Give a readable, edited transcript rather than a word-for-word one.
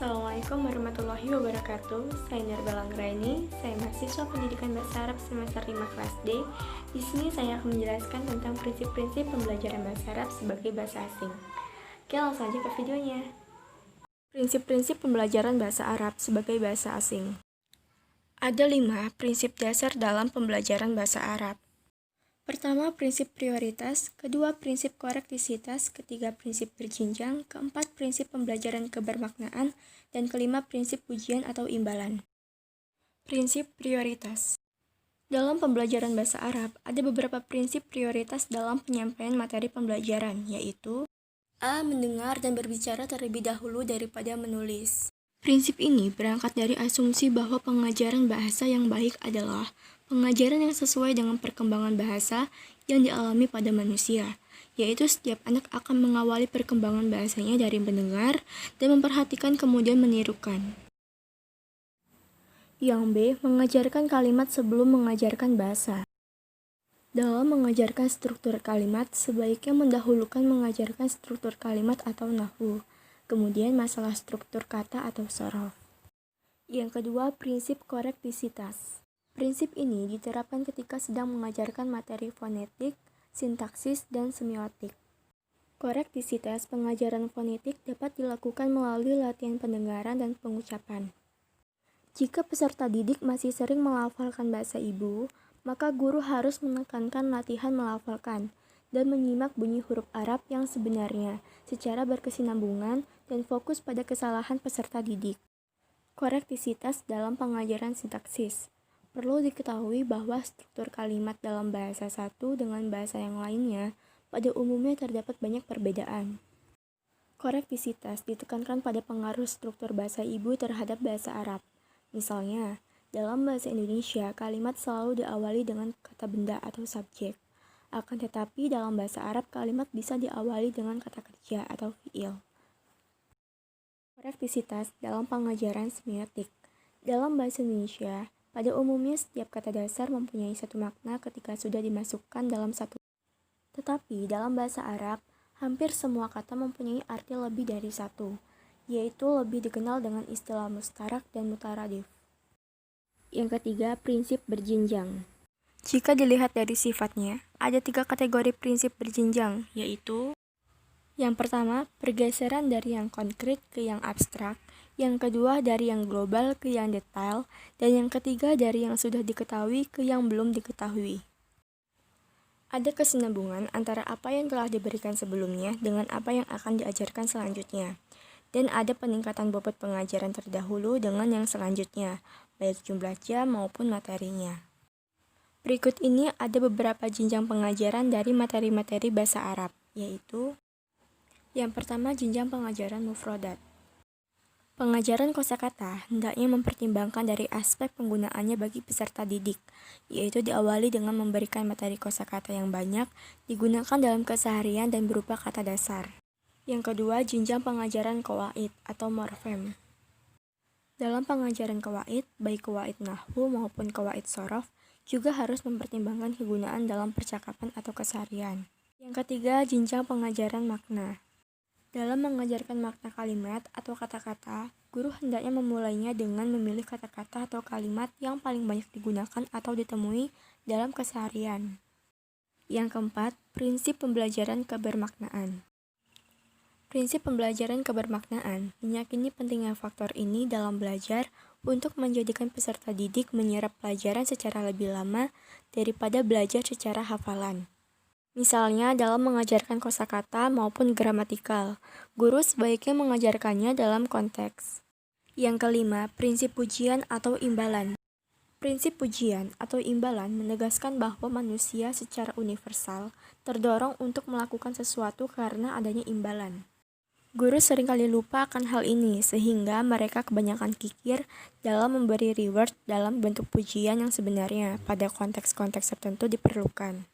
Assalamualaikum warahmatullahi wabarakatuh. Saya Nurbel Anggraini, saya mahasiswa Pendidikan Bahasa Arab semester 5 kelas D. Di sini saya akan menjelaskan tentang prinsip-prinsip pembelajaran bahasa Arab sebagai bahasa asing. Oke, langsung aja ke videonya. Prinsip-prinsip pembelajaran bahasa Arab sebagai bahasa asing. Ada 5 prinsip dasar dalam pembelajaran bahasa Arab. Pertama, prinsip prioritas, kedua, prinsip korektisitas, ketiga, prinsip berjenjang, keempat, prinsip pembelajaran kebermaknaan, dan kelima, prinsip pujian atau imbalan. Prinsip prioritas. Dalam pembelajaran bahasa Arab, ada beberapa prinsip prioritas dalam penyampaian materi pembelajaran, yaitu A. Mendengar dan berbicara terlebih dahulu daripada menulis. Prinsip ini berangkat dari asumsi bahwa pengajaran bahasa yang baik adalah pengajaran yang sesuai dengan perkembangan bahasa yang dialami pada manusia, yaitu setiap anak akan mengawali perkembangan bahasanya dari mendengar dan memperhatikan kemudian menirukan. Yang B. Mengajarkan kalimat sebelum mengajarkan bahasa. Dalam mengajarkan struktur kalimat, sebaiknya mendahulukan mengajarkan struktur kalimat atau nahwu, kemudian masalah struktur kata atau sorof. Yang kedua, prinsip korektisitas. Prinsip ini diterapkan ketika sedang mengajarkan materi fonetik, sintaksis, dan semiotik. Korektisitas pengajaran fonetik dapat dilakukan melalui latihan pendengaran dan pengucapan. Jika peserta didik masih sering melafalkan bahasa ibu, maka guru harus menekankan latihan melafalkan dan menyimak bunyi huruf Arab yang sebenarnya secara berkesinambungan dan fokus pada kesalahan peserta didik. Korektisitas dalam pengajaran sintaksis. Perlu diketahui bahwa struktur kalimat dalam bahasa satu dengan bahasa yang lainnya pada umumnya terdapat banyak perbedaan. Korektisitas ditekankan pada pengaruh struktur bahasa ibu terhadap bahasa Arab. Misalnya, dalam bahasa Indonesia, kalimat selalu diawali dengan kata benda atau subjek. Akan tetapi, dalam bahasa Arab, kalimat bisa diawali dengan kata kerja atau fiil. Korektisitas dalam pengajaran semiotik. Dalam bahasa Indonesia, pada umumnya setiap kata dasar mempunyai satu makna ketika sudah dimasukkan dalam satu. Tetapi, dalam bahasa Arab, hampir semua kata mempunyai arti lebih dari satu, yaitu lebih dikenal dengan istilah mustarak dan mutaradif. Yang ketiga, prinsip berjenjang. Jika dilihat dari sifatnya, ada 3 kategori prinsip berjenjang, yaitu yang pertama, pergeseran dari yang konkret ke yang abstrak, yang kedua dari yang global ke yang detail, dan yang ketiga dari yang sudah diketahui ke yang belum diketahui. Ada kesinambungan antara apa yang telah diberikan sebelumnya dengan apa yang akan diajarkan selanjutnya. Dan ada peningkatan bobot pengajaran terdahulu dengan yang selanjutnya, baik jumlah jam maupun materinya. Berikut ini ada beberapa jenjang pengajaran dari materi-materi bahasa Arab, yaitu yang pertama, jenjang pengajaran mufrodat. Pengajaran kosakata hendaknya mempertimbangkan dari aspek penggunaannya bagi peserta didik, yaitu diawali dengan memberikan materi kosakata yang banyak digunakan dalam keseharian dan berupa kata dasar. Yang kedua, jenjang pengajaran qawaid atau morfem. Dalam pengajaran qawaid, baik qawaid nahwu maupun qawaid sorof, juga harus mempertimbangkan kegunaan dalam percakapan atau keseharian. Yang ketiga, jenjang pengajaran makna. Dalam mengajarkan makna kalimat atau kata-kata, guru hendaknya memulainya dengan memilih kata-kata atau kalimat yang paling banyak digunakan atau ditemui dalam keseharian. Yang keempat, prinsip pembelajaran kebermaknaan. Prinsip pembelajaran kebermaknaan meyakini pentingnya faktor ini dalam belajar untuk menjadikan peserta didik menyerap pelajaran secara lebih lama daripada belajar secara hafalan. Misalnya dalam mengajarkan kosakata maupun gramatikal, guru sebaiknya mengajarkannya dalam konteks. Yang kelima, prinsip pujian atau imbalan. Prinsip pujian atau imbalan menegaskan bahwa manusia secara universal terdorong untuk melakukan sesuatu karena adanya imbalan. Guru seringkali lupa akan hal ini, sehingga mereka kebanyakan kikir dalam memberi reward dalam bentuk pujian yang sebenarnya pada konteks-konteks tertentu diperlukan.